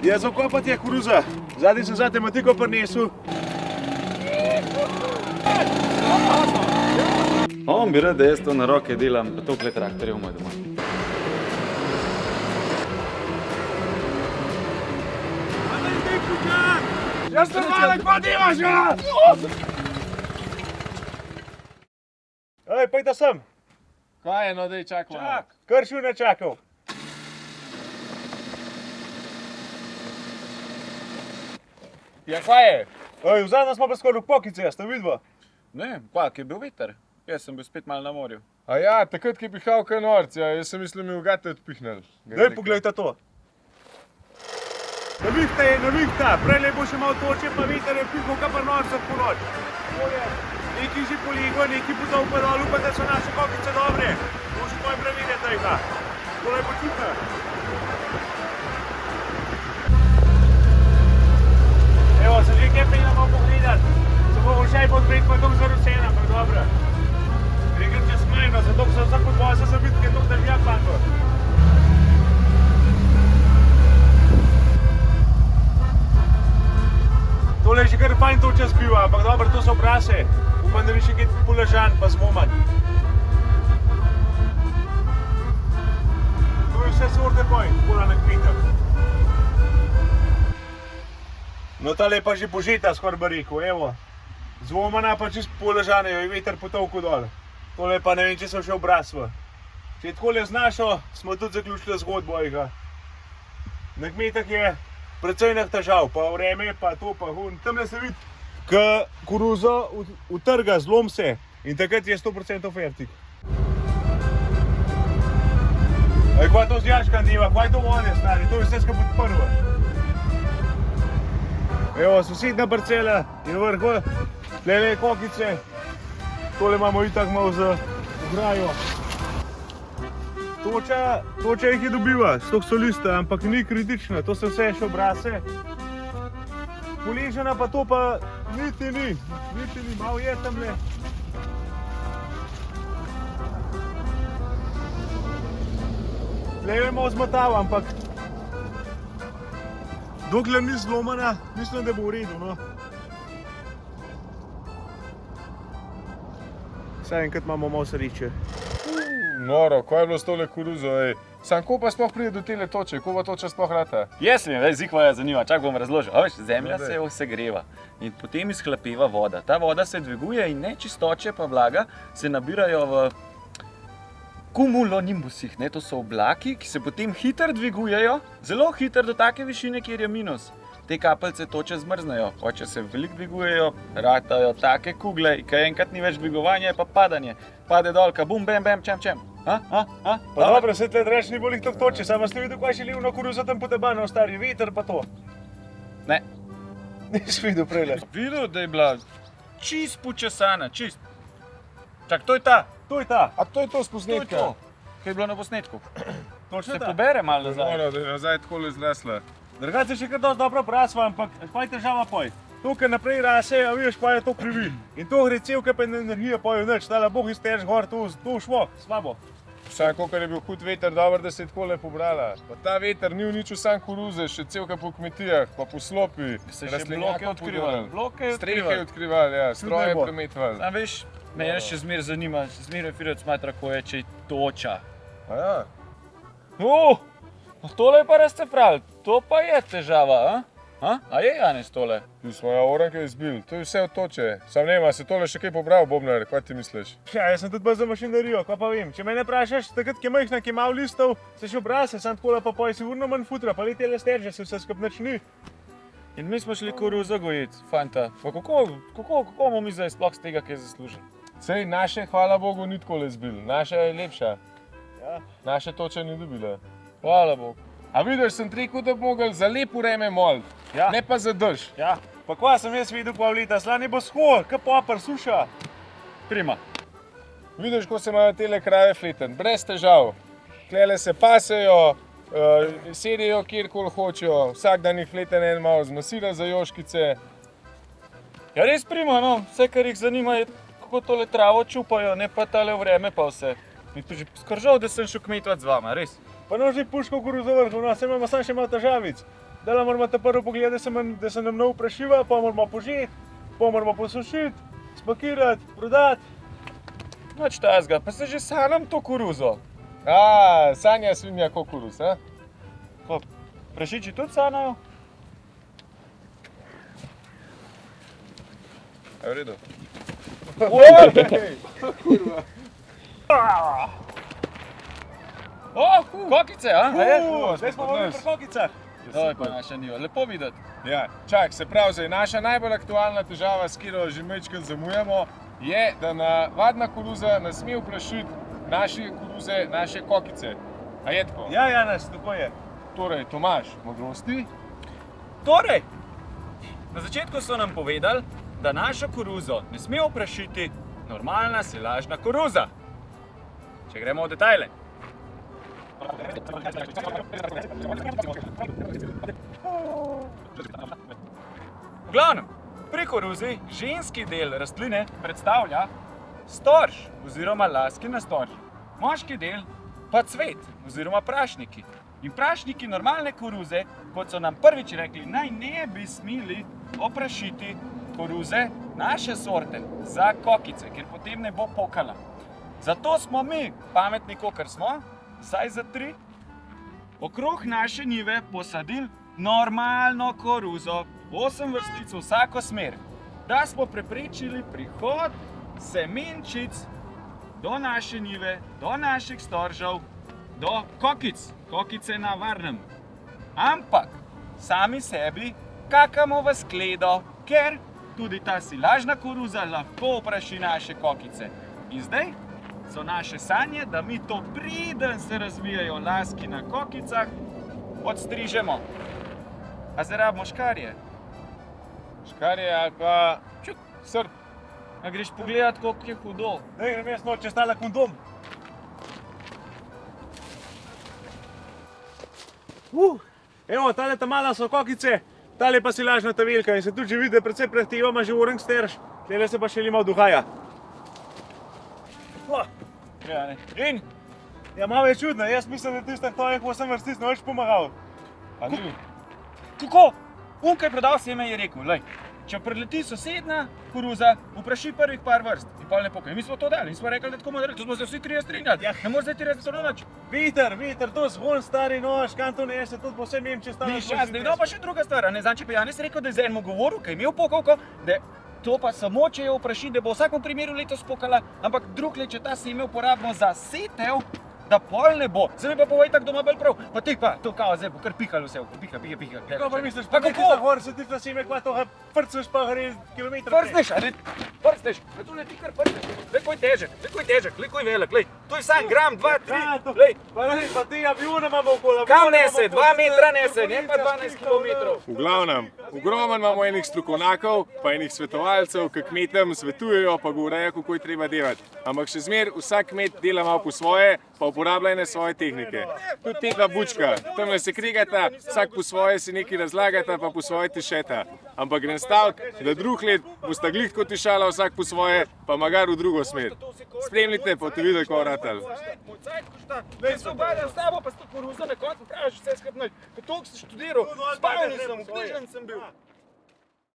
Ja, zakopati je koruza. Zadnji sem zate matiko prinesel. On bi rad, da jaz to na roke delam, pa tokle traktorje v moj doma. Jaz sem malek, pa nimaš ga! Ej, pejta sem. Kaj je, no, dej, čakaj. Čak, kršil ne čakal. Ja, kaj je? Ej, vzadnja smo pa skoraj v pokice, ste vidva? Ne, pa, ki je bil veter. Jaz sem bil spet malo na morju. A ja, takrat, ki je pihal kaj norc, ja, jaz sem mislil, mi v gate odpihnil. Daj, poglejta to. Navihta, prej bo še malo toče, pa veter je pihal kapar norca po noč. Neki že poligo, neki bo zaupadal, upate, da so naše kokice dobre. Boš v mojem pravine tega. To je počutno. Evo, se že kaj peljamo pogledat. Se bomo še podpreti, pa je to zarusena, ampak dobro. Rekel čez mejno, zato ko sem vsak podboja se zabiti, kaj je to držja panko. Tole je že kar fajn toča spiva, ampak dobro, to so prase. Upam, da ni še kaj poležan, pa zmoman. To je vse sorte poj, pola na kmetah. No, tale je pa že požeta, skoraj bi rekel, evo. Zvomana pa čist poležane, jo je veter potovko dol. Tole pa ne vem, če so še obrazva. Če je takole z našo, smo tudi zaključili zgodbo ojega. Na kmetah je precej težav, pa vreme, pa to, pa hun. Tamle se vidi, ko koruzo utrga, zlom se in takrat je 100% fertik. Ej, kva to z jaška dneva, kva je to vode, stari, to je vse skupaj podprvo. Evo, sosedna parcela je vrh, tlele je kokice, tole imamo itak malo za ograjo. Toča jih je dobiva, stok so liste, ampak ni kritična, to so vse še obrase. Poležena pa to pa niti ni, malo je tamle. Tlele je malo zmotava, ampak dokler ni zlomana, mislim, da bo v redu, no. Vsaj enkrat imamo malo sreče. Noro, kaj je bilo s tole koruzo, ej? Sam, ko pa sploh pride do tele toče, ko pa toča sploh rata? Jaz vem, zihva je zanima, čak bom razložil. A veš, zemlja se segreva in potem izhlapeva voda. Ta voda se dviguje in nečistoče pa vlaga se nabirajo v cumulonimbusih, ne, to so oblaki, ki se potem hitro dvigujejo, zelo hitro do take višine, kjer je minus. Te kapljice toče zmrznejo, pa če se veliko dvigujejo, ratajo take kugle, kaj enkrat ni več dvigovanja, je pa padanje. Pade dol, bum, bam, bam, čem. Pa dobro, se tle reč ni bolih tok toče, samo ste videl, kaj še livno koruzo tam potebano, stari veter pa to. Ne. Nisi videl prejle. Videl, da je bila čist počesana, čist. Čak, to je ta. To je ta. A to je to s posnetka? Kaj je bilo na posnetku. Točno Se ta. pobere malo nazaj. Noro, da je nazaj takole zrasla. Drugače še kar dosti dobro prasva, ampak kaj je težava poj? Tukaj naprej rase, a vidiš, pa je to krivi. In to gre cevke pa energija pojo nič, tale boh iztež gor, to šlo, slabo. Sam, kolikor je bil hud veter, dobro, da se je takole pobrala. Pa ta veter ni uničil sam koruze, še cevke po kmetijah, pa po slopi. Se še bloke odkrivali. Strehe odkrivali, ja, stroje premetvali. Sam veš, me še zmeraj zanima, zmeraj Firec smatra, ko je, če je toča. A ja. Tole je pa razcefral, to pa je težava, A je, Janez, tole? Tu smo ja oranke izbil, to je vse od toče. Sam ne ima, se tole še kaj pobral, Bobnar, kaj ti misliš? Ja, jaz sem tudi bolj za mašinerijo, kaj pa vem. Če me ne vprašaš, takrat, ki je majhna, ki je malo listov, se še obrase, sam takole pa poj sigurno manj futra, pa letele sterže, se vse skupaj nič ni. In mi smo šli koruzo gojiti, fanta. Pa kako bomo mi zdaj sploh z tega kaj zaslužili? Sej, naše, hvala Bogu, ni takole izbil, naša je lepša. Ja. Naše toče ni dobila. Hvala Bogu. A vidiš, sem rekel, da bi mogli za lep vreme molt, Ja. ne pa za dež. Ja, pa kva sem jaz videl pol leta, slani bo shod, kaj popr, suša. Prima. Vidiš, ko se imajo tele krave fleten, brez težav. Tlele se pasejo, sedijo kjerkoli hočejo, vsak dan jih fleten en malo zmasira za joškice. Ja, res prima, no, vse, kar jih zanima, je, kako tole travo čupajo, ne pa tale vreme pa vse. Mi tu že skržal, da sem šel kmetovat z vama, res. Pa no že puško koruzo vrhu, no, se imamo sam še malo težavic. da moramo ta prvo pogledati, da se nam ne vprašiva, pa moramo požeti, pa moramo posušiti, spakirati, prodati. Noč tazga, pa se že sanjam to koruzo. Sanja svinja kukuruz, a? Pa prašiči tudi sanjajo? Je v redu. O, kokice, a? Zdaj smo v kokicah. To je pa naša njiva, lepo videti. Ja, čak, se pravi, zdaj, naša najbolj aktualna težava, s katero že majčkeno zamujamo, je, da navadna koruza ne sme vprašiti naše koruze, naše kokice. A je tako? Ja, Janez, tako je. Torej, Tomaž, modrosti. Torej, na začetku so nam povedali, da našo koruzo ne sme vprašiti normalna silažna koruza. Če gremo v detajle. V glavnem, pri koruzi ženski del rastline predstavlja storž oziroma laskina storž. Moški del pa cvet oziroma prašniki. In prašniki normalne koruze, kot so nam prvič rekli, naj ne bi smeli oprašiti koruze naše sorte za kokice, ker potem ne bo pokala. Zato smo mi, pametni kakor smo, vsaj za 3, okrog naše njive posadili normalno koruzo, 8 vrstic v vsako smer, da smo preprečili prihod semenčic do naše njive, do naših storžev, do kokic, kokice na varnem. Ampak sami sebi kakamo v skledo, ker tudi ta silažna koruza lahko vpraši naše kokice. In zdaj so naše sanje, da mi to preden se razvijajo laski na kokicah, odstrižemo. A zdaj rabimo škarje. Škarje ali pa srp. A greš pogledat, koliko je hudo. Daj, grem jaz noč čez tale kondom. Evo, tale ta mala so kokice, tale pa silažna ta velika in se tudi že vidi, da precej prehtevama že orang sterš, tele se pa še ima duhaja. In? Ja, malo je čudno, jaz mislim, da tistih tvojih 8 vrstic ne boš pomagal. A ni? Kako? Kaj prodal seme je rekel, lej, če predleti sosedna koruza, vpraši prvih par vrst in pol ne pokaj. Mi smo to dali in smo rekli, da tako bomo naredili, to smo se vsi 3 strinjali. Ne moreš zdaj ti reči, da so na noč. Viter, to zvon stari nož, kam to nese, tudi po vsem vem, če stane. Niš čas, no pa še druga stvar, ne znam, če pa Janez rekel, da je z enim govoril, kaj je imel pokovko, da to pa samo, če jo vpraši, da bo v vsakem primeru letos pokala, ampak drug let, če ta seme uporabimo za setev, da pol ne bo. Zdaj mi pa povej tako doma bolj prav, pa ti pa, to kao zdaj bo kar pikalo vse, pika. Kako pa misliš, pa pa kako? Gor so tista seme, kva toga frcneš pa gre kilometer. Frcneš, a ne? Frcneš, a tu ne ti kar frcneš. Glej, ko je težek, glej, ko je velik, glej. To je sam gram, 2, 3, glej. Pa ti avione imamo okolo. Kam nese, 2 metra nese, ne pa 12 kilometrov. V glavnem, ogromno imamo enih strokovnjakov, pa enih svetovalcev, ki kmetem svetujejo, pa govorijo, kako je treba delati. Ampak še zmer vsak kmet dela malo po svoje, pa uporablja ene svoje tehnike. Tudi tekla bučka, tamle se krigata, vsak po svoje si nekaj razlagata, pa po svoje tišeta. Ampak grem stavk, da drug let bosta glih kot tišala vsak po svoje, pa magar v drugo smer. Spremljite, pa boste videli, kako ratal. Moj cajt košta, da se obadam s tabo, pa s to koruzo na koncu praviš vse skrbno. Ko toliko si študiral, spal nisem, v knjižnici sem bil.